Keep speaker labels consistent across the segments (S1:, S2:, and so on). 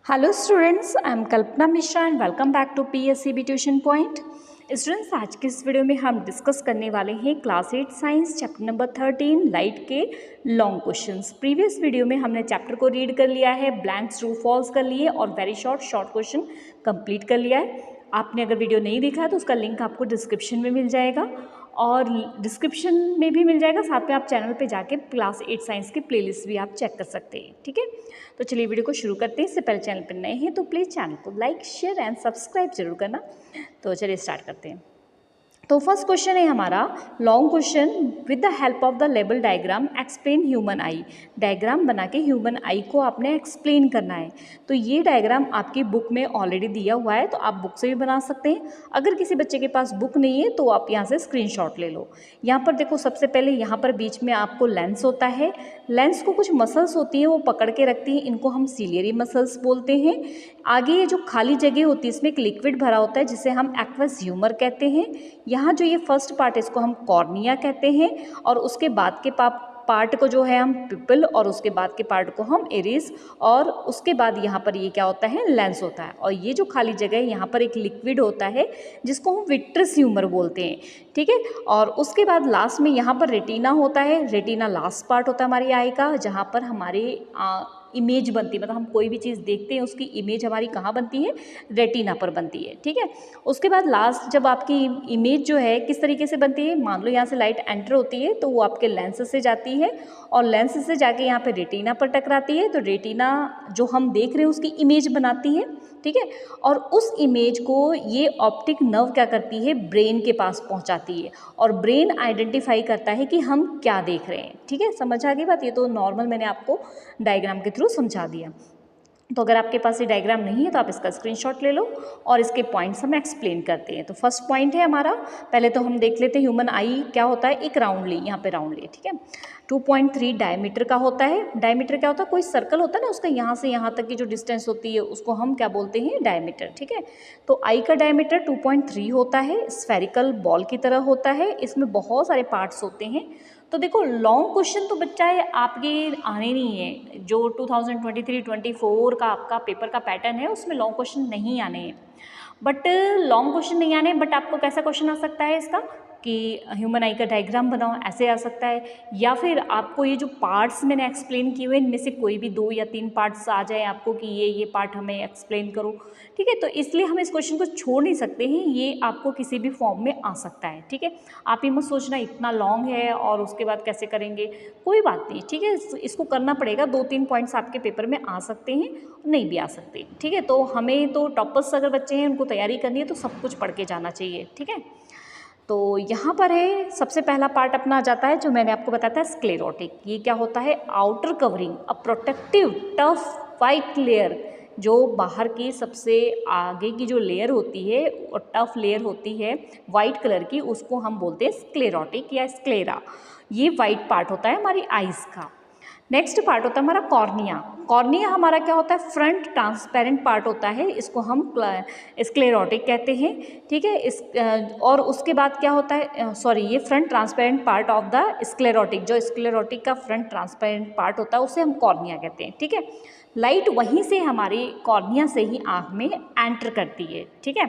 S1: Hello students, I am Kalpana Mishra and welcome back to PSCB tuition point. Students, आज के इस video में हम डिस्कस करने वाले हैं class 8 science chapter number 13 light के लॉन्ग क्वेश्चंस। प्रीवियस वीडियो में हमने चैप्टर को रीड कर लिया है, ब्लैंक्स ट्रू फॉल्स कर लिए और वेरी शॉर्ट क्वेश्चन कंप्लीट कर लिया है। आपने अगर वीडियो नहीं देखा है तो उसका लिंक आपको डिस्क्रिप्शन में मिल जाएगा और डिस्क्रिप्शन में भी मिल जाएगा, साथ में आप चैनल पे जाके क्लास 8 साइंस की प्लेलिस्ट भी आप चेक कर सकते हैं। ठीक है, तो चलिए वीडियो को शुरू करते हैं। इससे पहले चैनल पर नए हैं तो प्लीज़ चैनल को लाइक शेयर एंड सब्सक्राइब जरूर करना। तो चलिए स्टार्ट करते हैं। तो फर्स्ट क्वेश्चन है हमारा long question, with the help of the label diagram explain human I. Diagram बना के ह्यूमन आई को आपने एक्सप्लेन करना है। तो ये डायग्राम आपकी बुक में ऑलरेडी दिया हुआ है, तो आप बुक से भी बना सकते हैं। अगर किसी बच्चे के पास बुक नहीं है तो आप यहाँ से स्क्रीनशॉट ले लो। यहाँ पर देखो, सबसे पहले यहाँ पर बीच में आपको लेंस होता है। लेंस को कुछ मसल्स होती है वो पकड़ के रखती है, इनको हम सीलियरी मसल्स बोलते हैं। आगे ये जो खाली जगह होती है इसमें एक लिक्विड भरा होता है जिसे हम एक्वस ह्यूमर कहते हैं। यहाँ जो ये फर्स्ट पार्ट है इसको हम कॉर्निया कहते हैं और उसके बाद के पार्ट को जो है हम पिपल और उसके बाद के पार्ट को हम इरिस और उसके बाद यहाँ पर ये क्या होता है, लेंस होता है। और ये जो खाली जगह है यहाँ पर एक लिक्विड होता है जिसको हम विट्रस ह्यूमर बोलते हैं। ठीक है, और उसके बाद लास्ट में यहाँ पर रेटिना होता है। रेटिना लास्ट पार्ट होता है हमारी आई का, जहाँ पर हमारे इमेज बनती है, मतलब हम कोई भी चीज़ देखते हैं उसकी इमेज हमारी कहाँ बनती है, रेटिना पर बनती है। ठीक है, उसके बाद लास्ट जब आपकी इमेज जो है किस तरीके से बनती है, मान लो यहाँ से लाइट एंटर होती है तो वो आपके लेंस से जाती है और लेंस से जाके यहाँ पे रेटिना पर टकराती है। तो रेटिना जो हम देख रहे हैं उसकी इमेज बनाती है। ठीक है, और उस इमेज को ये ऑप्टिक नर्व क्या करती है, ब्रेन के पास पहुंचाती है और ब्रेन आइडेंटिफाई करता है कि हम क्या देख रहे हैं। ठीक है, समझ आ गई बात। ये तो नॉर्मल मैंने आपको डायग्राम के थ्रू समझा दिया। तो अगर आपके पास ये डायग्राम नहीं है तो आप इसका स्क्रीनशॉट ले लो और इसके पॉइंट्स हम एक्सप्लेन करते हैं। तो फर्स्ट पॉइंट है हमारा, पहले तो हम देख लेते हैं ह्यूमन आई क्या होता है। एक राउंडली, यहाँ पे राउंडली, ठीक है, 2.3 डायमीटर का होता है। डायमीटर क्या होता है, कोई सर्कल होता है ना, उसका यहाँ से यहाँ तक की जो डिस्टेंस होती है उसको हम क्या बोलते हैं, डायमीटर। ठीक है, तो आई का डायमीटर 2.3 होता है, स्फेरिकल बॉल की तरह होता है, इसमें बहुत सारे पार्ट्स होते हैं। तो देखो, लॉन्ग क्वेश्चन तो बच्चा है आपके आने नहीं है। जो 2023-24 का आपका पेपर का पैटर्न है उसमें लॉन्ग क्वेश्चन नहीं आने हैं। बट लॉन्ग क्वेश्चन नहीं आने, बट आपको कैसा क्वेश्चन आ सकता है इसका कि ह्यूमन आई का डायग्राम बनाओ, ऐसे आ सकता है। या फिर आपको ये जो पार्ट्स मैंने एक्सप्लेन किए हुए इनमें से कोई भी 2 या 3 पार्ट्स आ जाए आपको कि ये पार्ट हमें एक्सप्लेन करो। ठीक है, तो इसलिए हम इस क्वेश्चन को छोड़ नहीं सकते हैं, ये आपको किसी भी फॉर्म में आ सकता है। ठीक है, आप ही मत सोचना इतना लॉन्ग है और उसके बाद कैसे करेंगे, कोई बात नहीं। ठीक है, इसको करना पड़ेगा। 2-3 पॉइंट्स आपके पेपर में आ सकते हैं, नहीं भी आ सकते। ठीक है, तो हमें तो टॉपर्स अगर बच्चे हैं उनको तैयारी करनी है तो सब कुछ पढ़ के जाना चाहिए। ठीक है, तो यहाँ पर है सबसे पहला पार्ट अपना आ जाता है जो मैंने आपको बताया था, स्क्लेरोटिक। ये क्या होता है, outer covering, a protective tough white layer. जो बाहर की सबसे आगे की जो लेयर होती है और टफ लेयर होती है वाइट कलर की, उसको हम बोलते हैं स्क्लेरोटिक या स्क्लेरा। ये वाइट पार्ट होता है हमारी आइज़ का। नेक्स्ट पार्ट होता है हमारा कॉर्निया। कॉर्निया हमारा क्या होता है, फ्रंट ट्रांसपेरेंट पार्ट होता है, इसको हम स्क्लेरोटिक कहते हैं। ठीक है, और उसके बाद क्या होता है, ये front transparent part of the sclerotic, जो स्क्लेरोटिक का फ्रंट ट्रांसपेरेंट पार्ट होता है उसे हम कॉर्निया कहते हैं। ठीक है, लाइट वहीं से हमारी कॉर्निया से ही आँख में एंटर करती है। ठीक है,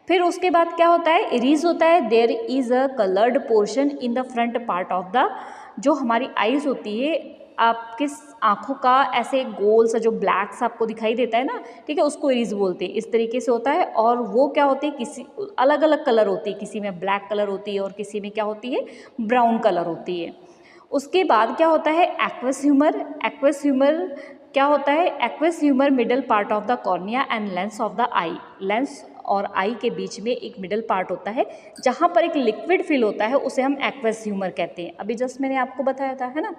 S1: फिर उसके बाद क्या होता है, इरीज होता है। There is a coloured portion in the front part of the, जो हमारी आइज़ होती है, आपके आँखों का ऐसे गोल सा जो ब्लैक सा आपको दिखाई देता है ना, ठीक है, उसको इरीज बोलते हैं। इस तरीके से होता है और वो क्या होती है, किसी अलग अलग कलर होती है, किसी में ब्लैक कलर होती है और किसी में क्या होती है, ब्राउन कलर होती है। उसके बाद क्या होता है, एक्वस ह्यूमर। एक्वस ह्यूमर क्या होता है, aqueous humour middle part of the cornea and lens of the I. Lens और आई के बीच में एक मिडल पार्ट होता है जहाँ पर एक लिक्विड फिल होता है, उसे हम एक्वस ह्यूमर कहते हैं। अभी जस्ट मैंने आपको बताया था, है ना।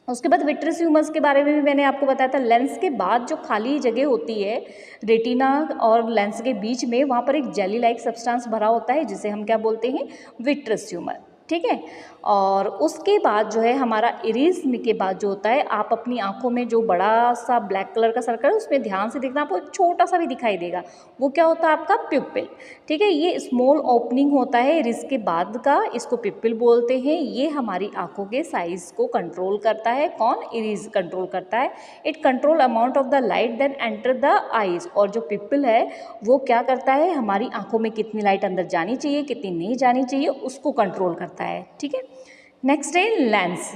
S1: उसके बाद विट्रस ह्यूमर्स के बारे में भी मैंने आपको बताया था। लेंस के बाद जो खाली जगह होती है रेटिना और लेंस के बीच में, वहाँ पर एक जेली लाइक सब्सटेंस भरा होता है जिसे हम क्या बोलते हैं, विट्रस ह्यूमर। ठीक है। और उसके बाद जो है हमारा इरीज के बाद जो होता है, आप अपनी आंखों में जो बड़ा सा ब्लैक कलर का सर्कल है उसमें ध्यान से देखना, आपको एक छोटा सा भी दिखाई देगा, वो क्या होता है आपका प्यूपिल। ठीक है, ये स्मॉल ओपनिंग होता है इरीज के बाद का, इसको प्यूपिल बोलते हैं। ये हमारी आंखों के साइज को कंट्रोल करता है। कौन? इरीज कंट्रोल करता है। It control amount of the light then enter the eyes. और जो प्यूपिल है वो क्या करता है, हमारी आंखों में कितनी लाइट अंदर जानी चाहिए, कितनी नहीं जानी चाहिए, उसको कंट्रोल करता है। ठीक है। नेक्स्ट है लेंस।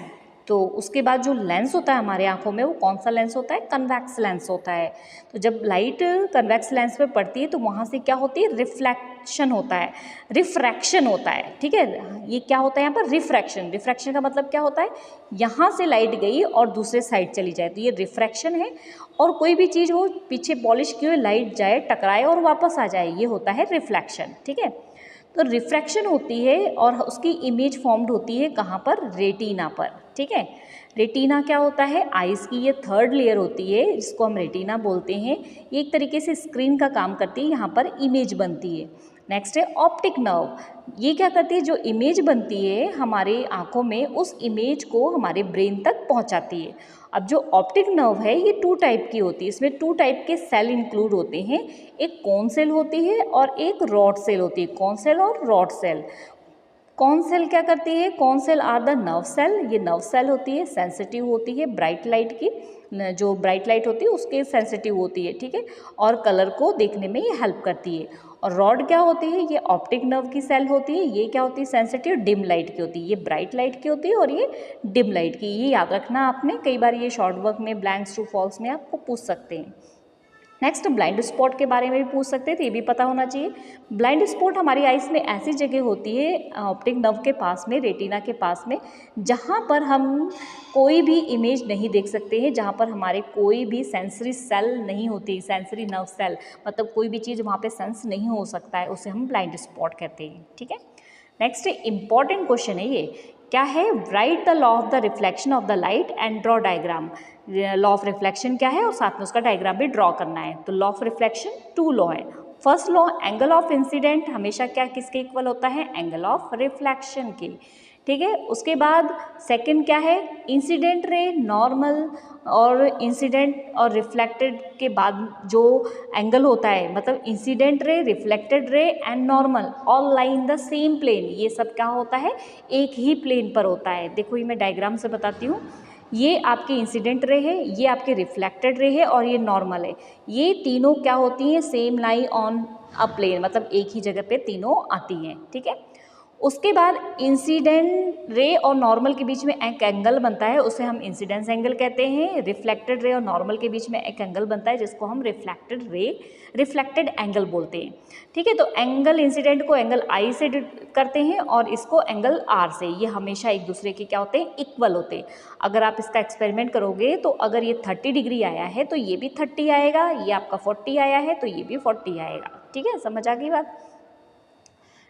S1: तो उसके बाद जो लेंस होता है हमारे आंखों में, वो कौन सा लेंस होता है? कन्वैक्स लेंस होता है। तो जब लाइट कन्वैक्स लेंस पे पड़ती है तो वहाँ से क्या होती है? रिफ्लेक्शन होता है, रिफ्रैक्शन होता है। ठीक है, ये क्या होता है यहाँ पर? रिफ्रैक्शन। रिफ्रैक्शन का मतलब क्या होता है? यहाँ से लाइट गई और दूसरे साइड चली जाए तो ये रिफ्रैक्शन है। और कोई भी चीज़ हो पीछे पॉलिश की हुई लाइट जाए, टकराए और वापस आ जाए, ये होता है रिफ्लेक्शन। ठीक है, तो रिफ्रैक्शन होती है और उसकी इमेज फॉर्म्ड होती है कहाँ पर? रेटिना पर। ठीक है, रेटिना क्या होता है? आइज़ की ये थर्ड लेयर होती है जिसको हम रेटिना बोलते हैं। ये एक तरीके से स्क्रीन का काम करती है, यहाँ पर इमेज बनती है। नेक्स्ट है ऑप्टिक नर्व। ये क्या करती है? जो इमेज बनती है हमारे आँखों में, उस इमेज को हमारे ब्रेन तक पहुँचाती है। अब जो ऑप्टिक नर्व है ये 2 टाइप की होती है, इसमें 2 टाइप के सेल इंक्लूड होते हैं। एक कोन सेल होती है और एक रॉड सेल होती है। कोन सेल और रॉड सेल। कौन सेल क्या करती है? Cone cell are the nerve cell. ये नर्व सेल होती है, सेंसिटिव होती है ब्राइट लाइट की, जो ब्राइट लाइट होती है उसके सेंसिटिव होती है। ठीक है, और कलर को देखने में ये हेल्प करती है। और रॉड क्या होती है? ये ऑप्टिक नर्व की सेल होती है। ये क्या होती है? सेंसिटिव डिम लाइट की होती है। ये ब्राइट लाइट की होती है और ये डिम लाइट की। ये याद रखना आपने, कई बार ये शॉर्ट वर्क में ब्लैंक्स टू फॉल्स में आपको पूछ सकते हैं। नेक्स्ट ब्लाइंड स्पॉट के बारे में भी पूछ सकते थे, ये भी पता होना चाहिए। ब्लाइंड स्पॉट हमारी आइस में ऐसी जगह होती है ऑप्टिक नर्व के पास में, रेटिना के पास में, जहाँ पर हम कोई भी इमेज नहीं देख सकते हैं, जहाँ पर हमारे कोई भी सेंसरी सेल नहीं होती, सेंसरी नर्व सेल, मतलब कोई भी चीज़ वहाँ पे सेंस नहीं हो सकता है, उसे हम ब्लाइंड स्पॉट कहते हैं। ठीक है, नेक्स्ट इंपॉर्टेंट क्वेश्चन है ये, क्या है? Right the law of the reflection of the light and draw diagram. Law of reflection क्या है और साथ में उसका डायग्राम भी ड्रॉ करना है। तो लॉ ऑफ रिफ्लेक्शन 2 लॉ है। First law, angle of incident हमेशा क्या किसके इक्वल होता है? एंगल ऑफ रिफ्लेक्शन के। ठीक है, उसके बाद सेकंड क्या है? इंसिडेंट रे, नॉर्मल और इंसिडेंट और रिफ्लेक्टेड के बाद जो एंगल होता है, मतलब incident ray, reflected ray and normal all lie in the same plane, ये सब क्या होता है? एक ही प्लेन पर होता है। देखो ये मैं डायग्राम से बताती हूँ। ये आपके इंसिडेंट रे है, ये आपके रिफ्लेक्टेड रे है और ये नॉर्मल है। ये तीनों क्या होती हैं? Same lie on a plane, मतलब एक ही जगह पे तीनों आती हैं। ठीक है, उसके बाद इंसिडेंट रे और नॉर्मल के बीच में एक एंगल बनता है, उसे हम इंसिडेंस एंगल कहते हैं। रिफ्लेक्टेड रे और नॉर्मल के बीच में एक एंगल बनता है जिसको हम रिफ्लेक्टेड एंगल बोलते हैं। ठीक है, तो एंगल इंसिडेंट को एंगल आई से करते हैं और इसको एंगल आर से। ये हमेशा एक दूसरे के क्या होते हैं? इक्वल होते हैं। अगर आप इसका एक्सपेरिमेंट करोगे तो अगर ये 30 डिग्री आया है तो ये भी 30 आएगा, ये आपका 40 आया है तो ये भी 40 आएगा। ठीक है, समझ आ गई बात।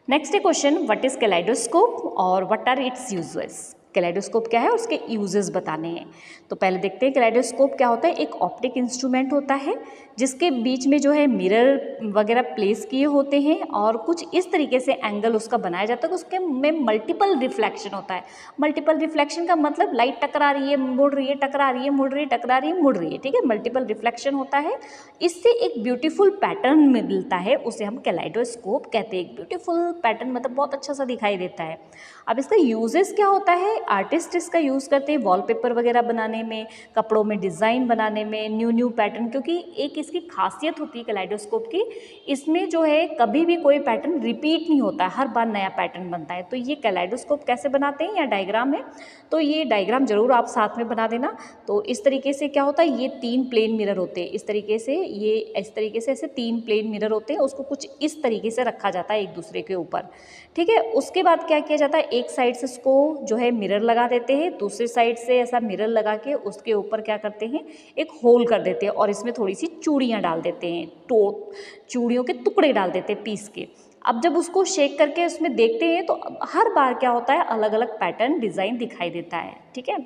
S1: Next question, what is kaleidoscope और what are it's uses. Kaleidoscope क्या है, उसके यूजेस बताने हैं। तो पहले देखते हैं कैलेडोस्कोप क्या होता है। एक ऑप्टिक इंस्ट्रूमेंट होता है जिसके बीच में जो है मिरर वगैरह प्लेस किए होते हैं और कुछ इस तरीके से एंगल उसका बनाया जाता है कि उसके में मल्टीपल रिफ्लेक्शन होता है। मल्टीपल रिफ्लेक्शन का मतलब लाइट टकरा रही है, मुड़ रही है, टकरा रही है, मुड़ रही है, टकरा रही है, मुड़ रही है। ठीक है, मल्टीपल रिफ्लेक्शन होता है। इससे एक ब्यूटीफुल पैटर्न मिलता है, उसे हम कैलेडोस्कोप कहते हैं। एक ब्यूटीफुल पैटर्न मतलब बहुत अच्छा सा दिखाई देता है। अब इसका यूजेस क्या होता है? आर्टिस्ट इसका यूज़ करते हैं वॉलपेपर वगैरह बनाने में, कपड़ों में डिज़ाइन बनाने में, न्यू पैटर्न, क्योंकि एक इसकी खासियत होती है कैलेडोस्कोप की, इसमें जो है कभी भी कोई पैटर्न रिपीट नहीं होता है, हर बार नया पैटर्न बनता है। तो ये कैलेडोस्कोप कैसे बनाते हैं, या डायग्राम है, तो ये डायग्राम जरूर आप साथ में बना देना। तो इस तरीके से क्या होता है, ये 3 प्लेन मिरर होते हैं, इस तरीके से, ये इस तरीके से ऐसे 3 प्लेन मिरर होते हैं, उसको कुछ इस तरीके से रखा जाता है एक दूसरे के ऊपर। ठीक है, उसके बाद क्या किया जाता है, एक साइड से इसको जो है मिरर लगा देते हैं, दूसरी साइड से ऐसा मिरर लगा के उसके ऊपर क्या करते हैं, एक होल कर देते हैं और इसमें थोड़ी सी चूड़ियाँ डाल देते हैं, तो चूड़ियों के टुकड़े डाल देते हैं पीस के। अब जब उसको शेक करके उसमें देखते हैं तो हर बार क्या होता है, अलग अलग पैटर्न डिज़ाइन दिखाई देता है। ठीक है,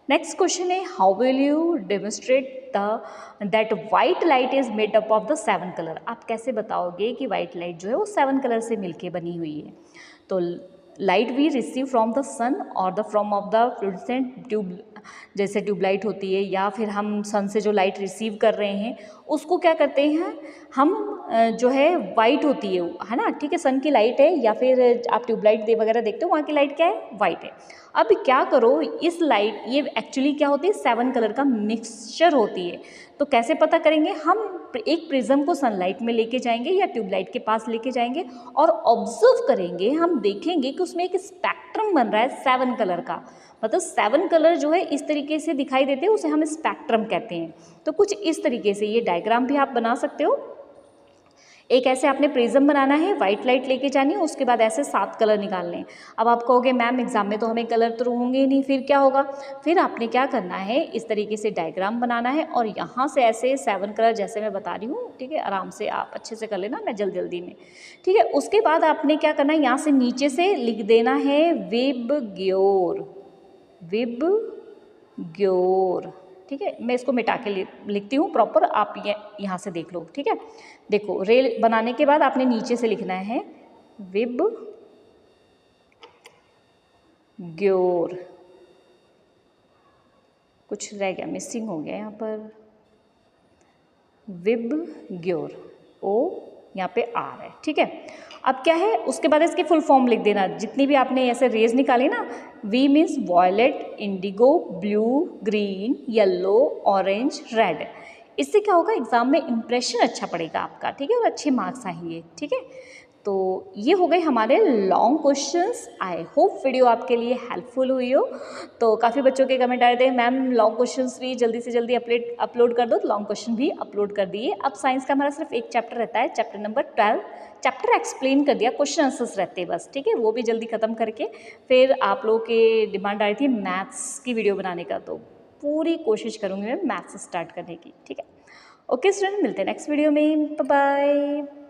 S1: नेक्स्ट क्वेश्चन है, how will you demonstrate that white light is made up of the 7 colour. आप कैसे बताओगे कि वाइट लाइट जो है वो 7 कलर से मिलके बनी हुई है। तो light we receive from the sun और the from of the fluorescent tube, जैसे ट्यूबलाइट होती है या फिर हम सन से जो लाइट रिसीव कर रहे हैं उसको क्या करते हैं हम जो है वाइट होती है ना, ठीक है, सन की लाइट है या फिर आप ट्यूबलाइट वगैरह देखते हो वहाँ की लाइट क्या है, वाइट है। अब क्या करो, इस लाइट ये एक्चुअली क्या होती है 7 कलर का मिक्सचर होती है। तो कैसे पता करेंगे, हम एक प्रिज्म को सनलाइट में लेके जाएंगे या ट्यूबलाइट के पास लेके जाएंगे और ऑब्जर्व करेंगे, हम देखेंगे कि उसमें एक स्पेक्ट्रम बन रहा है 7 कलर का, मतलब 7 कलर जो है इस तरीके से दिखाई देते हैं, उसे हम स्पेक्ट्रम कहते हैं। तो कुछ इस तरीके से ये डायग्राम भी आप बना सकते हो। एक ऐसे आपने प्रिज्म बनाना है, वाइट लाइट लेके जानी है, उसके बाद ऐसे 7 कलर निकालने हैं। अब आप कहोगे मैम एग्जाम में तो हमें कलर तो होंगे ही नहीं, फिर क्या होगा, फिर आपने क्या करना है, इस तरीके से डायग्राम बनाना है और यहाँ से ऐसे 7 कलर जैसे मैं बता रही हूँ, ठीक है, आराम से आप अच्छे से कर लेना, मैं जल्दी जल्दी में, ठीक है। उसके बाद आपने क्या करना है, यहाँ से नीचे से लिख देना है विबग्योर, विबग्योर, ठीक है। मैं इसको मिटा के लिखती हूँ प्रॉपर, आप ये यहाँ से देख लो, ठीक है। देखो रेल बनाने के बाद आपने नीचे से लिखना है विबग्योर, कुछ रह गया, मिसिंग हो गया यहाँ पर, विबग्योर, ओ यहाँ पे आर है, ठीक है। अब क्या है, उसके बाद इसकी फुल फॉर्म लिख देना, जितनी भी आपने ऐसे रेज निकाली ना, V means violet, indigo, blue, green, yellow, orange, red. इससे क्या होगा, एग्जाम में इंप्रेशन अच्छा पड़ेगा आपका, ठीक है, और अच्छे मार्क्स आएंगे, ठीक है। तो ये हो गए हमारे long questions. I hope video आपके लिए हेल्पफुल हुई हो। तो काफ़ी बच्चों के कमेंट आए थे मैम लॉन्ग क्वेश्चंस भी जल्दी से जल्दी अपलोड कर दो, तो लॉन्ग क्वेश्चन भी अपलोड कर दिए। अब साइंस का हमारा सिर्फ एक चैप्टर रहता है, चैप्टर नंबर 12, चैप्टर एक्सप्लेन कर दिया, क्वेश्चन आंसर्स रहते हैं बस, ठीक है, वो भी जल्दी खत्म करके फिर आप लोगों के डिमांड आ रही थी मैथ्स की वीडियो बनाने का, तो पूरी कोशिश करूँगी मैं मैथ्स स्टार्ट करने की, ठीक है। ओके स्टूडेंट, मिलते हैं नेक्स्ट वीडियो में, बाय बाय।